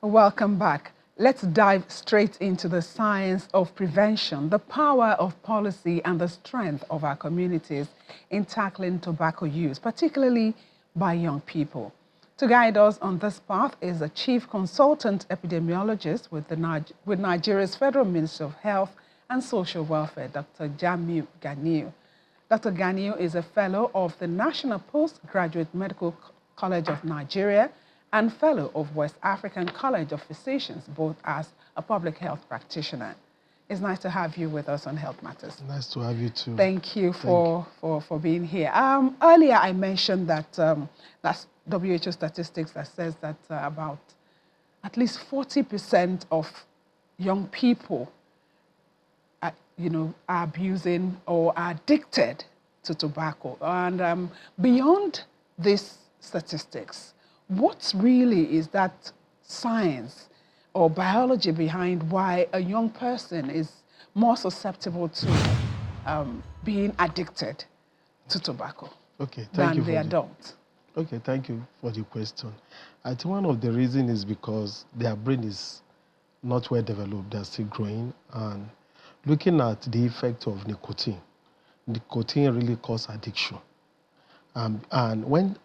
Welcome back. Let's dive straight into the science of prevention, the power of policy, and the strength of our communities in tackling tobacco use, particularly by young people. To guide us on this path is a chief consultant epidemiologist with Nigeria's Federal Ministry of Health and Social Welfare, Dr. Jamiu Ganiu. Dr. Ganiu is a fellow of the National Postgraduate Medical College of Nigeria and fellow of West African College of Physicians, both as a public health practitioner. It's nice to have you with us on Health Matters. Nice to have you too. Thank you for being here. Earlier I mentioned that that's WHO statistics that says that about at least 40% of young people are abusing or are addicted to tobacco. And beyond these statistics, what really is that science or biology behind why a young person is more susceptible to being addicted to tobacco than the adult? Okay, thank you for the question. I think one of the reasons is because their brain is not well developed, they're still growing, and looking at the effect of nicotine really causes addiction. And when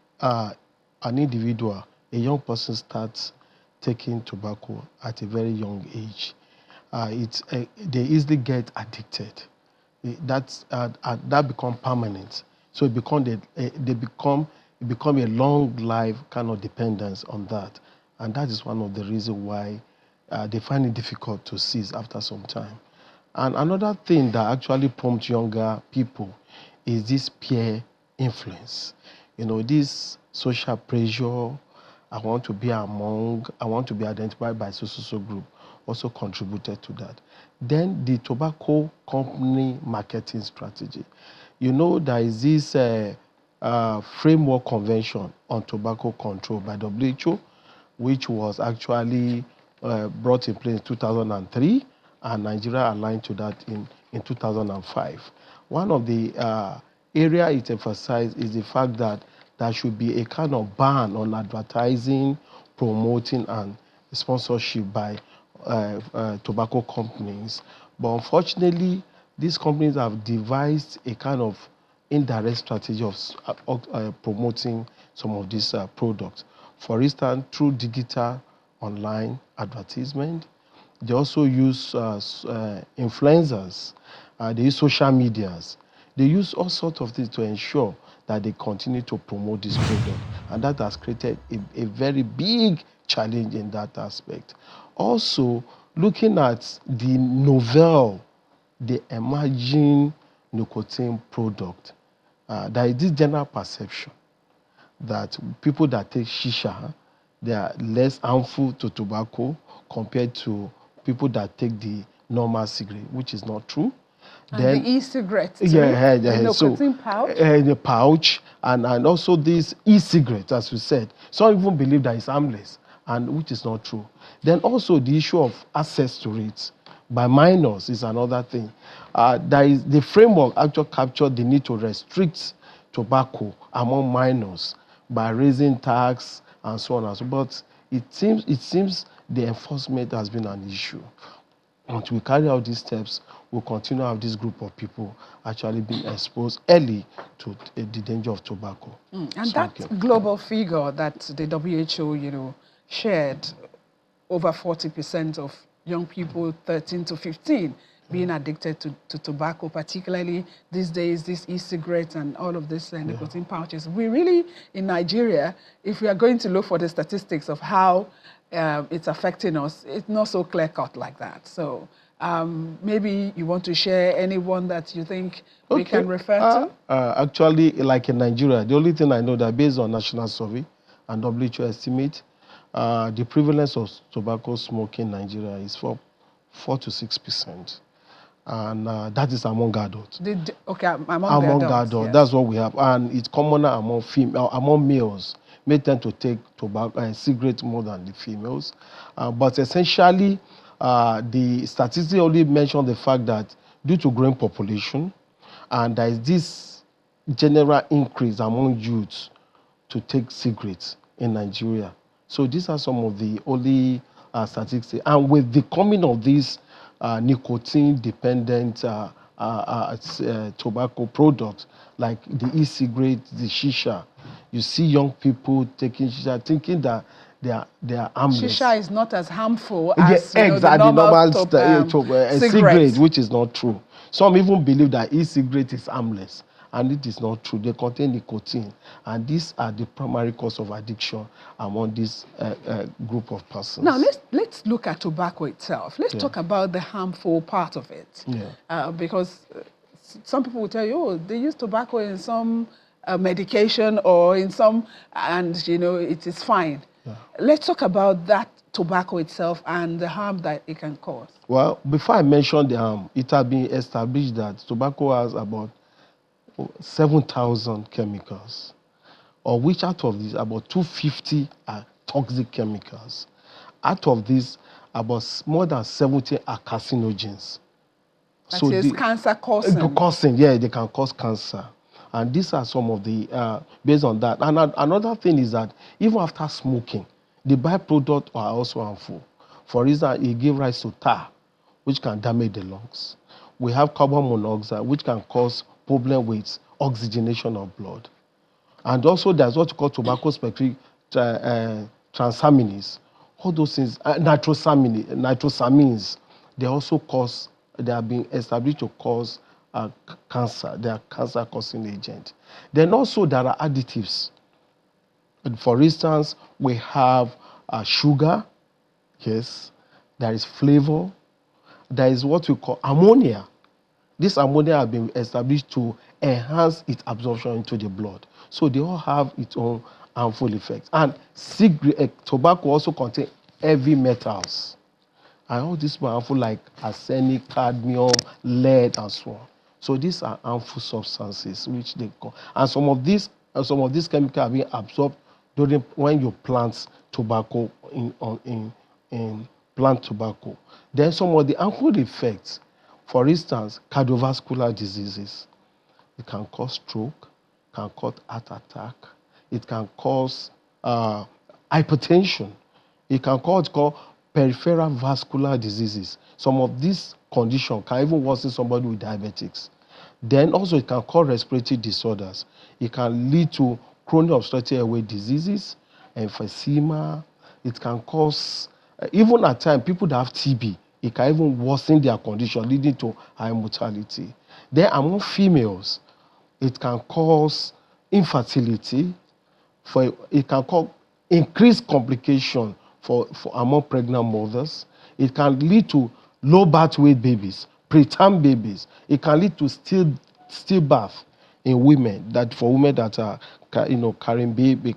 an individual, a young person, starts taking tobacco at a very young age, they easily get addicted. That becomes permanent. So it become a long life kind of dependence on that, and that is one of the reasons why they find it difficult to cease after some time. And another thing that actually prompts younger people is this peer influence. This social pressure. I want to be identified by so group also contributed to that. Then the tobacco company marketing strategy. There is this framework convention on tobacco control by WHO, which was actually brought in place in 2003, and Nigeria aligned to that in 2005. One of the area it emphasized is the fact that there should be a kind of ban on advertising, promoting, and sponsorship by tobacco companies. But unfortunately, these companies have devised a kind of indirect strategy of promoting some of these products. For instance, through digital online advertisement. They also use influencers. They use social medias. They use all sorts of things to ensure that they continue to promote this product. And that has created a very big challenge in that aspect. Also, looking at the novel, the emerging nicotine product, there is this general perception that people that take shisha, they are less harmful to tobacco compared to people that take the normal cigarette, which is not true. And then, the e-cigarette, the nicotine pouch. The pouch, and also this e-cigarette, as we said. Some even believe that it's harmless, and which is not true. Then also the issue of access to it by minors is another thing. There is the framework actually captured the need to restrict tobacco among minors by raising tax and so on and so on. But it seems the enforcement has been an issue. Until we carry out these steps, we'll continue to have this group of people actually being exposed early to the danger of tobacco. And that global figure that the WHO, shared, over 40% of young people 13 to 15 being addicted to tobacco, particularly these days, these e-cigarettes and all of these nicotine pouches. We really, in Nigeria, if we are going to look for the statistics of how it's affecting us, it's not so clear-cut like that. So maybe you want to share anyone that you think we can refer to? Actually, like in Nigeria, the only thing I know that based on national survey and WHO estimate, the prevalence of tobacco smoking in Nigeria is 4 to 6%. And that is among adults. Among adults. Yes. That's what we have. And it's commoner among males. May tend to take tobacco and cigarettes more than the females. But essentially, the statistics only mention the fact that due to growing population, and there is this general increase among youths to take cigarettes in Nigeria. So these are some of the only statistics. And with the coming of these nicotine-dependent tobacco products, like the e-cigarette, the shisha, you see young people taking shisha, thinking that they are harmless. Shisha is not as harmful Yeah, as the exactly. normal Cigarette, cigarette. which is not true. Some even believe that e-cigarette is harmless, and it is not true. They contain nicotine, and these are the primary cause of addiction among this group of persons. Now let's look at tobacco itself. Let's talk about the harmful part of it. Yeah. Because some people will tell you, oh, they use tobacco in some medication or in some, and it is fine. Yeah. Let's talk about that tobacco itself and the harm that it can cause. Well, before I mention the harm, it has been established that tobacco has about 7,000 chemicals, of which out of these, about 250 are toxic chemicals. Out of these, about more than 70 are carcinogens. That is cancer causing. Yeah, they can cause cancer. And these are some of the, based on that. And another thing is that even after smoking, the byproducts are also harmful. For instance, it gives rise to tar, which can damage the lungs. We have carbon monoxide, which can cause problem with oxygenation of blood. And also there's what you call tobacco-specific transaminase. All those things, nitrosamines, they also cause, they have been established to cause cancer. They are cancer-causing agent. Then also there are additives. For instance, we have sugar, yes. There is flavor. There is what we call ammonia. This ammonia has been established to enhance its absorption into the blood. So they all have its own harmful effects. And tobacco also contains heavy metals. And all these are harmful, like arsenic, cadmium, lead, and so on. So these are harmful substances which they call. And some of these chemicals are being absorbed when you plant tobacco in plant tobacco. Then some of the harmful effects, for instance, cardiovascular diseases. It can cause stroke, can cause heart attack. It can cause hypertension. It can cause peripheral vascular diseases. Some of these conditions can even worsen somebody with diabetics. Then also it can cause respiratory disorders. It can lead to chronic obstructive airway diseases, emphysema. It can cause, even at times, people that have TB, it can even worsen their condition, leading to high mortality. Then among females, it can cause infertility. It can cause increased complication for among pregnant mothers. It can lead to low birth weight babies, preterm babies. It can lead to stillbirth in women, for women that are carrying baby,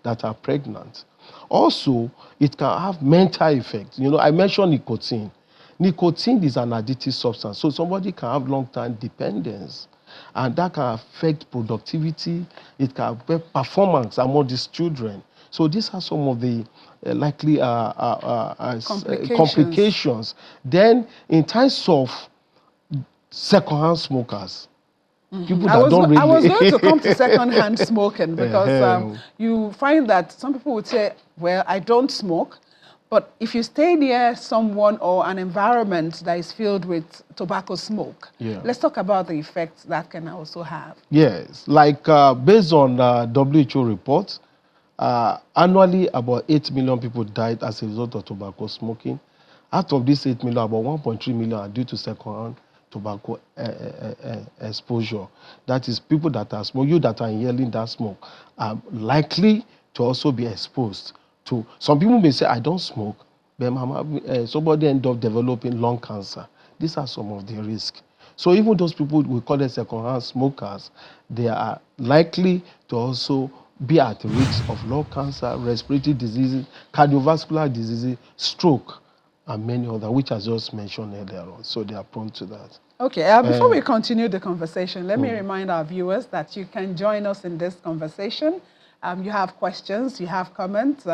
that are pregnant. Also, it can have mental effects. I mentioned nicotine. Nicotine is an addictive substance, so somebody can have long-term dependence, and that can affect productivity. It can affect performance among these children. So these are some of the likely complications. Then, in terms of secondhand smokers, people that don't really... I was going to come to secondhand smoking because you find that some people would say, well, I don't smoke, but if you stay near someone or an environment that is filled with tobacco smoke, let's talk about the effects that can also have. Yes, like based on WHO reports, annually about 8 million people died as a result of tobacco smoking. Out of these 8 million, about 1.3 million are due to secondhand tobacco exposure. That is, people that are smoking, you that are inhaling that smoke, are likely to also be exposed to. Some people may say, I don't smoke, but somebody end up developing lung cancer. These are some of the risks. So even those people, we call them secondhand smokers, they are likely to also be at risk of lung cancer, respiratory diseases, cardiovascular diseases, stroke, and many others, which I just mentioned earlier on. So they are prone to that. Okay, before we continue the conversation, let me remind our viewers that you can join us in this conversation. You have questions, you have comments.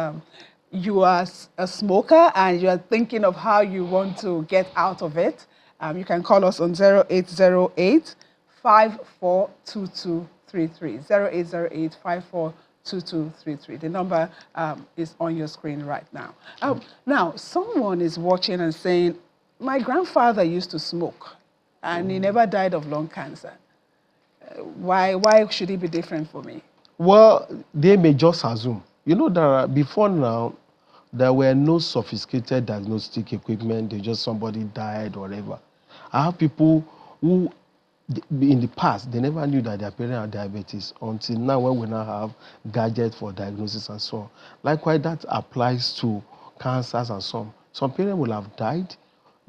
You are a smoker and you are thinking of how you want to get out of it. You can call us on 0808 542233, 0808 542233. 2233. The number is on your screen right now. Now, someone is watching and saying, my grandfather used to smoke and he never died of lung cancer. Why should it be different for me? Well, they may just assume. You know, before now, there were no sophisticated diagnostic equipment. They just somebody died or whatever. I have people who, in the past, they never knew that their parents had diabetes until now when we now have gadgets for diagnosis and so on. Likewise, that applies to cancers and so on. Some parents will have died,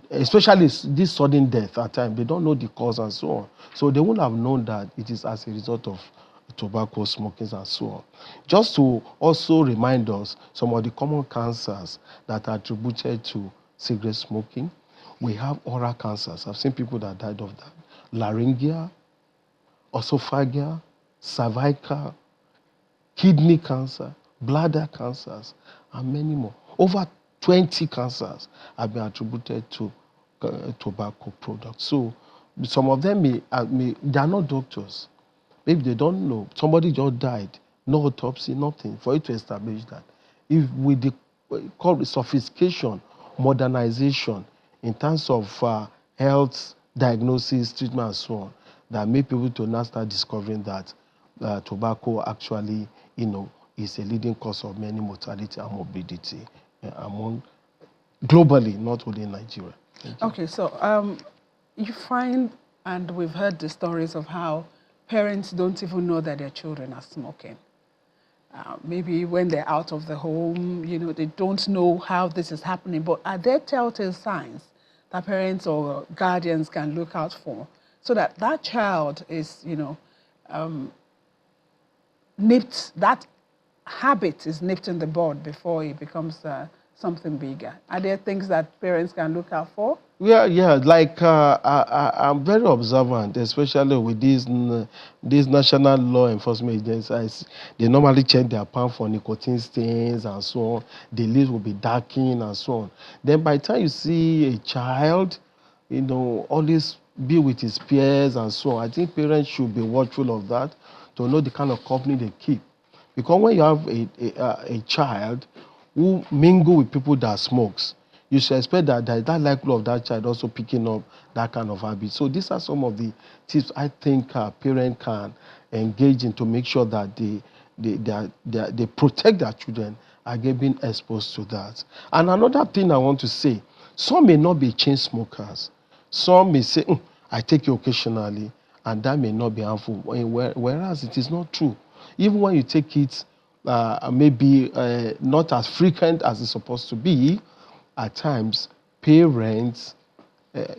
especially this sudden death at times. They don't know the cause and so on. So they wouldn't have known that it is as a result of tobacco, smoking, and so on. Just to also remind us some of the common cancers that are attributed to cigarette smoking. We have oral cancers. I've seen people that died of that. Laryngeal, esophageal, cervical, kidney cancer, bladder cancers, and many more. Over 20 cancers have been attributed to tobacco products. So some of them they are not doctors. Maybe they don't know. Somebody just died, no autopsy, nothing, for you to establish that. If with the call sophistication, modernization, in terms of health, diagnosis, treatment, and so on, that make people to now start discovering that tobacco actually, is a leading cause of many mortality and morbidity among globally, not only in Nigeria. Okay, so you find, and we've heard the stories of how parents don't even know that their children are smoking. Maybe when they're out of the home, they don't know how this is happening. But are there telltale signs that parents or guardians can look out for so that that child is, nipped, that habit is nipped in the bud before it becomes something bigger? Are there things that parents can look out for? Yeah. Like I'm very observant, especially with these national law enforcement agencies. They normally check their palm for nicotine stains and so on. The lips will be darkened and so on. Then by the time you see a child, always be with his peers and so on. I think parents should be watchful of that to know the kind of company they keep. Because when you have a child who mingle with people that smokes, you should expect that there is that likelihood of that child also picking up that kind of habit. So these are some of the tips I think parents can engage in to make sure that they protect their children against being exposed to that. And another thing I want to say, some may not be chain smokers. Some may say, I take it occasionally, and that may not be harmful, whereas it is not true. Even when you take it maybe not as frequent as it's supposed to be, at times, parents,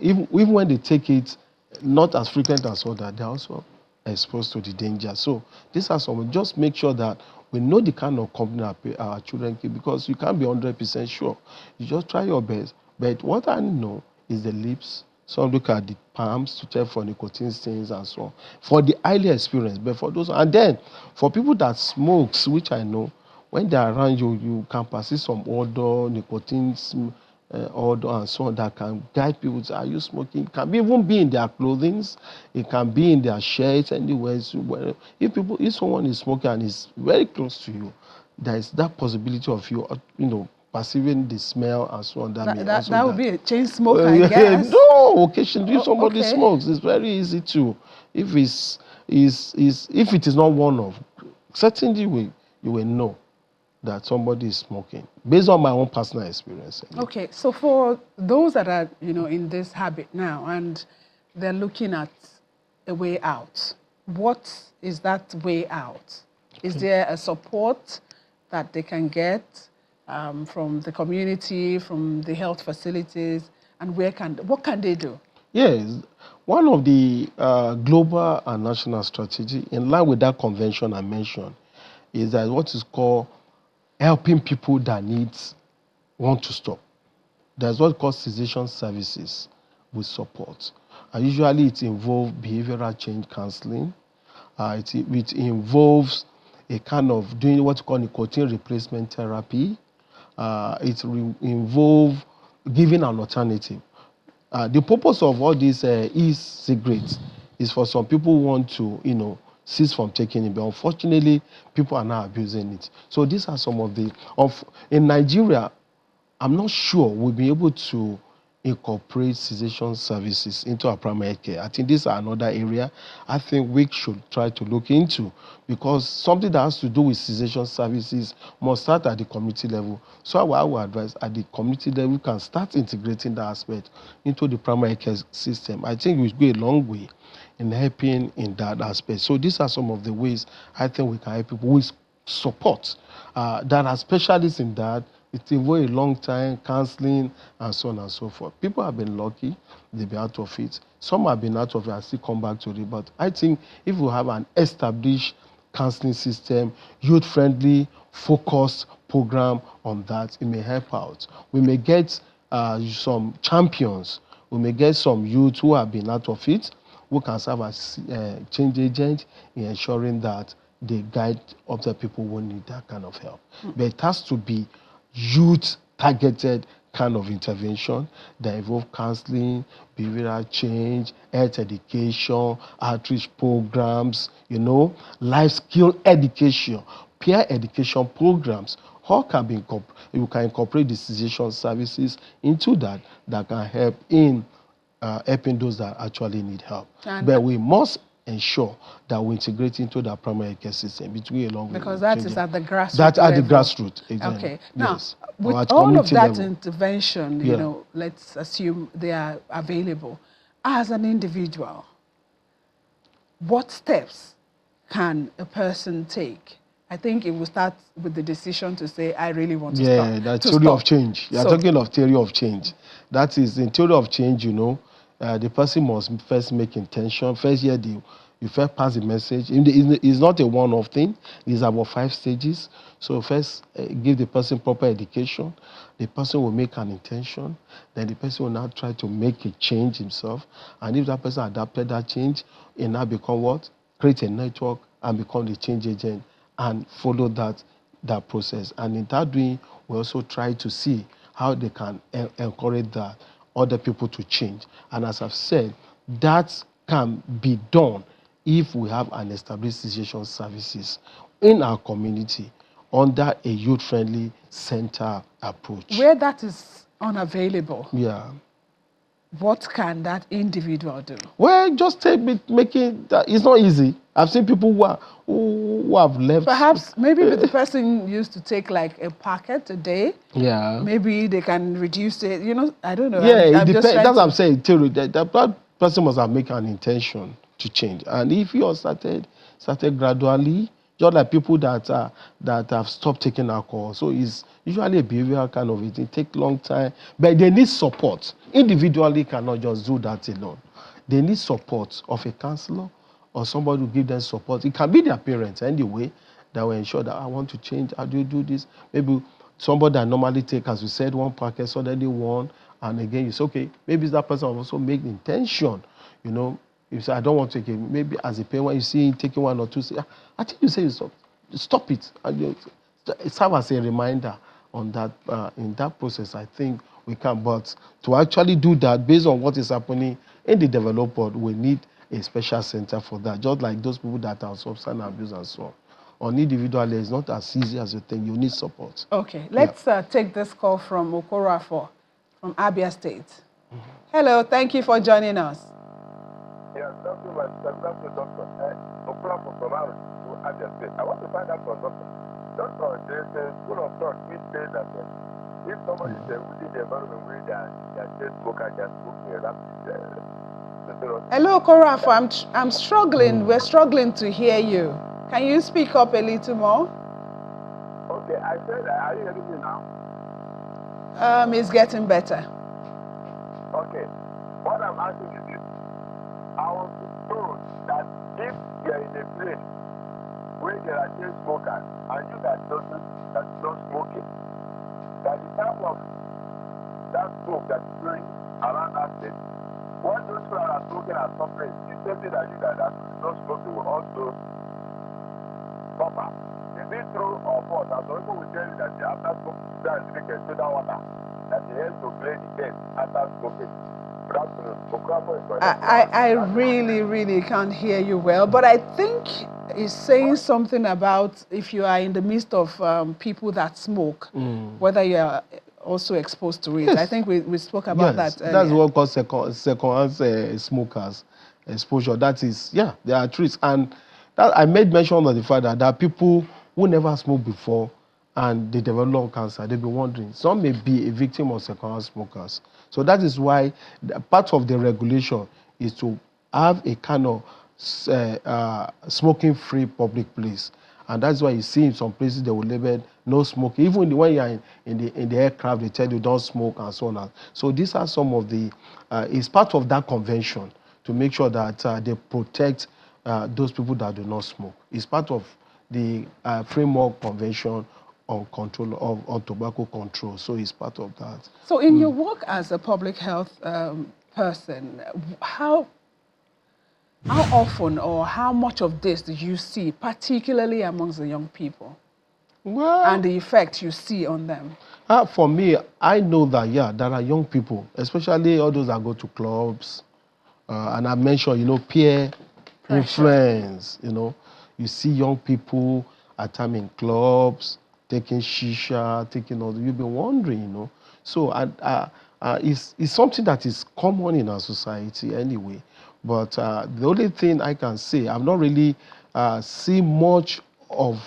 even when they take it not as frequent as other, they're also exposed to the danger. So these are some. Just make sure that we know the kind of company our children keep, because you can't be 100% sure. You just try your best. But what I know is the lips. Some look at the palms to check for nicotine stains and so on. For the highly experienced, but for those, and then for people that smokes, which I know, when they're around you, you can persist some odor, nicotine odor, and so on that can guide people to, are you smoking? It can even be in their clothing, it can be in their shirts, anywhere. If someone is smoking and is very close to you, there is that possibility of you, perceiving the smell and so on. That would be a chain smoker, I guess. No, occasionally, if somebody okay. smokes, it's very easy to. If if it is not one of, certainly you will know that somebody is smoking, based on my own personal experience. Okay, so for those that are, in this habit now and they're looking at a way out, what is that way out? Is there a support that they can get from the community, from the health facilities, and what can they do? Yes, one of the global and national strategy, in line with that convention I mentioned, is that what is called helping people that want to stop. There's what called cessation services with support. And usually it involves behavioral change counseling. It involves a kind of doing what you call nicotine replacement therapy. It involves giving an alternative. The purpose of all these e-cigarettes is for some people who want to, cease from taking it. But unfortunately, people are now abusing it. So these are some of the in Nigeria. I'm not sure we'll be able to incorporate cessation services into our primary care. I think this is another area I think we should try to look into, because something that has to do with cessation services must start at the community level. So I would advise at the community level, we can start integrating that aspect into the primary care system. I think we'll go a long way in helping in that aspect. So these are some of the ways I think we can help people with support that are specialists in that. It involves a long time, counseling, and so on and so forth. People have been lucky, they've been out of it. Some have been out of it and still come back to it. But I think if we have an established counseling system, youth-friendly, focused program on that, it may help out. We may get some champions. We may get some youth who have been out of it, who can serve as change agent in ensuring that they guide other people who need that kind of help. But it has to be youth-targeted kind of intervention that involve counseling, behavioral change, health education, outreach programs, life skill education, peer education programs. How can be you can incorporate the cessation services into that can help in helping those that actually need help. But we must ensure that we integrate into the primary care system between along because that is at the grassroots. That's at the grassroots. Okay. Now, yes. with all of that level. intervention, let's assume they are available. As an individual, what steps can a person take? I think it will start with the decision to say, I really want to stop. Yeah, that theory of change. You're talking of theory of change. That is, in theory of change, the person must first make intention. First, you first pass the message. It's not a one-off thing. It's about 5 stages. So first, give the person proper education. The person will make an intention. Then the person will now try to make a change himself. And if that person adapted that change, it now become what? Create a network and become the change agent and follow that process. And in that doing, we also try to see how they can encourage that other people to change. And as I've said, that can be done if we have an established cessation services in our community under a youth-friendly center approach. Where that is unavailable, what can that individual do? Well, just making that. It's not easy. I've seen people who have left. Perhaps maybe the person used to take like a packet a day. Yeah. Maybe they can reduce it. I don't know. Yeah, it depends. That's what I'm saying. That person must have made an intention to change. And if you started gradually, just like people that have stopped taking alcohol. So it's usually a behavioral kind of it. It takes a long time. But they need support. Individually cannot just do that alone. They need support of a counselor or somebody who give them support. It can be their parents anyway that will ensure that I want to change. How do you do this? Maybe somebody that normally take, as we said, one packet, suddenly one, and again you say, okay, maybe that person will also make the intention, You say, I don't want to take it. Maybe as a parent, when you see him taking one or two, say, I think you say stop it. And serve as a reminder on that. In that process, I think we can. But to actually do that, based on what is happening in the developed world, we need a special center for that. Just like those people that are substance abuse and so on. On individual, it's not as easy as you think. You need support. Okay, let's take this call from Okorafo from Abia State. Hello, thank you for joining us. Yes, thank you, Doctor. Okorafo from Abia State. I want to find out from Doctor. Doctor, there's a school of thought which says that if somebody is within the environment where they are just smoking, Hello, Okorafo. I'm struggling. We're struggling to hear you. Can you speak up a little more? Okay, I said, are you hearing me now? It's getting better. Okay, what I'm asking is this. I was told that if you're in a place where there are still smokers and you that's not smoking, that the type of that smoke that's going around that place, what those people are smoking are suffering, it's something that you that are not smoking will also suffer. Is it true or false? As some people will tell you that after smoking, you drink a soda water, that they have to play the game after smoking. I really can't hear you well, but I think is saying something about if you are in the midst of people that smoke, whether you are also exposed to it. Yes. I think we spoke about Yes, that earlier. that's what called secondhand smokers exposure. That is, yeah, there are trees. And that, I made mention of the fact that there are people who never smoked before and they develop lung cancer. They'll be wondering. Some may be a victim of secondhand smokers. So that is why part of the regulation is to have a kind of smoking-free public place. And that's why you see in some places they will label no smoking. Even when you are in the aircraft, they tell you don't smoke and so on. So these are some of the, it's part of that convention to make sure that they protect those people that do not smoke. It's part of the framework convention on control on tobacco control. So it's part of that. So in your work as a public health person, how often or how much of this do you see, particularly amongst the young people, Well, and the effect you see on them? for me, I know that, yeah, there are young people, especially all those that go to clubs, and I mentioned, peer Pressure. influence, You see young people at time in clubs, taking shisha, taking all, you've been wondering, So it's something that is common in our society anyway. But the only thing I can say, I've not really seen much of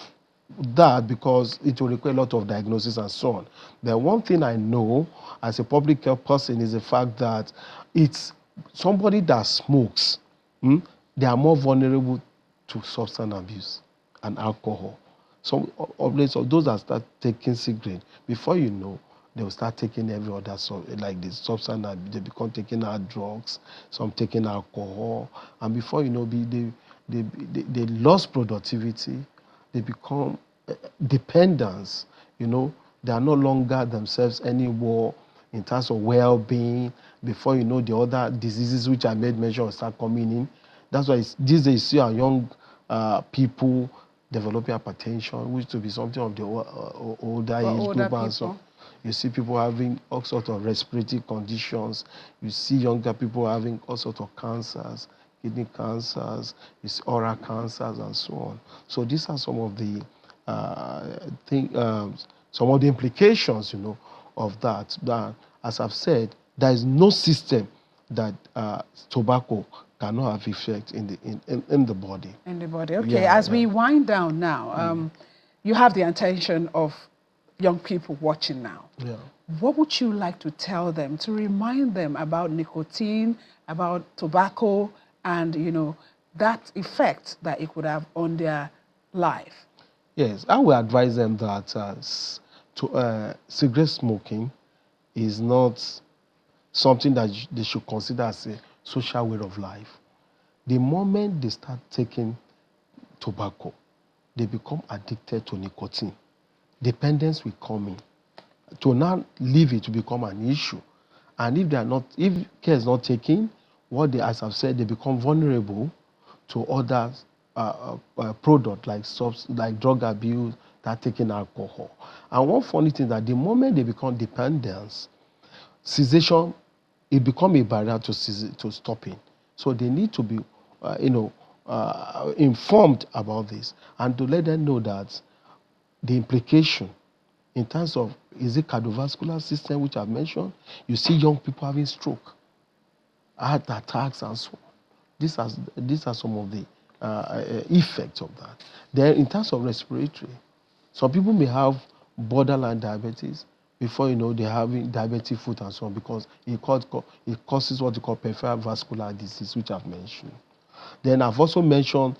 that because it will require a lot of diagnosis and so on. The one thing I know as a public health person is the fact that it's somebody that smokes, they are more vulnerable to substance abuse and alcohol. So of those that start taking cigarette, before you know, they will start taking every other like the substance abuse. They become taking out drugs, some taking alcohol, and before you know, they lost productivity. They become dependents. They are no longer themselves anymore in terms of well-being. Before you know, the other diseases which I made mention of start coming in. That's why these days you see our young people developing hypertension, which to be something of the older age group and so. You see people having all sorts of respiratory conditions. You see younger people having all sorts of cancers, kidney cancers, oral cancers, and so on. So these are some of the some of the implications, of that. That, as I've said, there is no system that tobacco cannot have effect in the body. In the body. Okay, as we wind down now, you have the attention of young people watching now. Yeah. What would you like to tell them to remind them about nicotine, about tobacco, and that effect that it could have on their life? Yes, I will advise them that cigarette smoking is not something that they should consider as a social way of life. The moment they start taking tobacco, they become addicted to nicotine. Dependence will come in. To now leave it to become an issue. And if care is not taken, as I've said, they become vulnerable to other products like drug abuse, that taking alcohol. And one funny thing is that the moment they become dependents, cessation, it becomes a barrier to stopping. So they need to be, informed about this and to let them know that the implication in terms of, is it cardiovascular system, which I've mentioned? You see young people having stroke, heart attacks, and so on. These are some of the effects of that. Then in terms of respiratory, some people may have borderline diabetes. Before you know, they're having diabetic foot and so on because it causes what you call peripheral vascular disease, which I've mentioned. Then I've also mentioned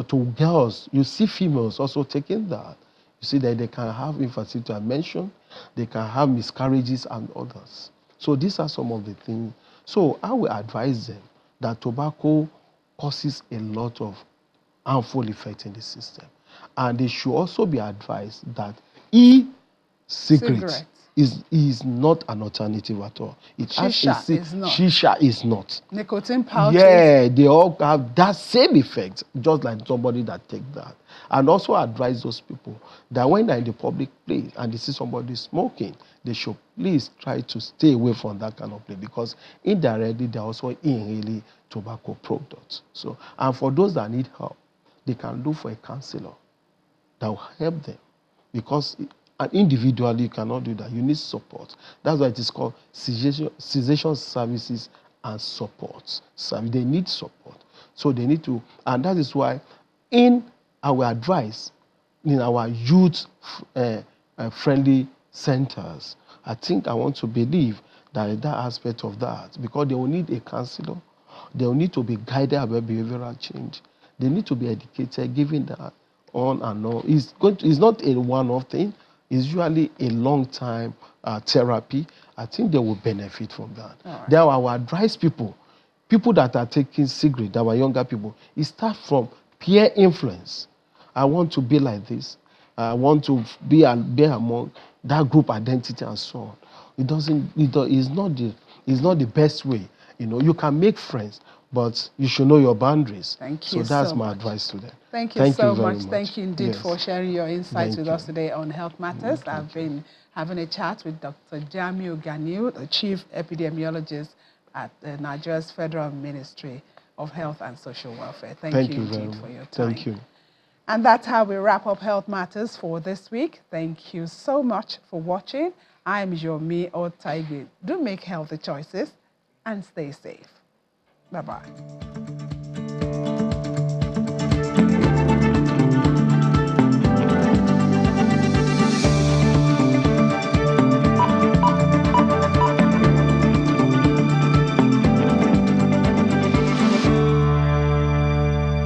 to girls, you see females also taking that. You see that they can have infertility, I mentioned, they can have miscarriages and others. So these are some of the things. So I will advise them that tobacco causes a lot of harmful effects in the system. And they should also be advised that e-cigarettes is not an alternative at all. Shisha is not. Shisha is not. Nicotine pouches. Yeah, they all have that same effect, just like somebody that take that. And also advise those people that when they're in the public place and they see somebody smoking, they should please try to stay away from that kind of place because indirectly they're also inhaling tobacco products. So, and for those that need help, they can look for a counselor that will help them. Because individually, you cannot do that. You need support. That's why it is called cessation services and support. So they need support. So they need to, and that is why in our advice, in our youth-friendly centers, I want to believe that aspect of that, because they will need a counselor, they will need to be guided about behavioral change, they need to be educated, given that on and on. It's not a one-off thing. It's usually a long-time therapy. I think they will benefit from that. Right. Then I will advise people that are taking cigarettes, our younger people, it starts from peer influence. I want to be like this. I want to be among that group identity and so on. It's not the best way. You can make friends, but you should know your boundaries. Thank you so that's so my much. advice to them. Thank you so very much. Thank you indeed for sharing your insights with us today on Health Matters. I've been having a chat with Dr. Jamiu Ganiu, the Chief Epidemiologist at Nigeria's Federal Ministry of Health and Social Welfare. Thank you indeed for your time. Thank you. And that's how we wrap up Health Matters for this week. Thank you so much for watching. I'm Yomi Otaigbe. Do make healthy choices and stay safe. Bye-bye.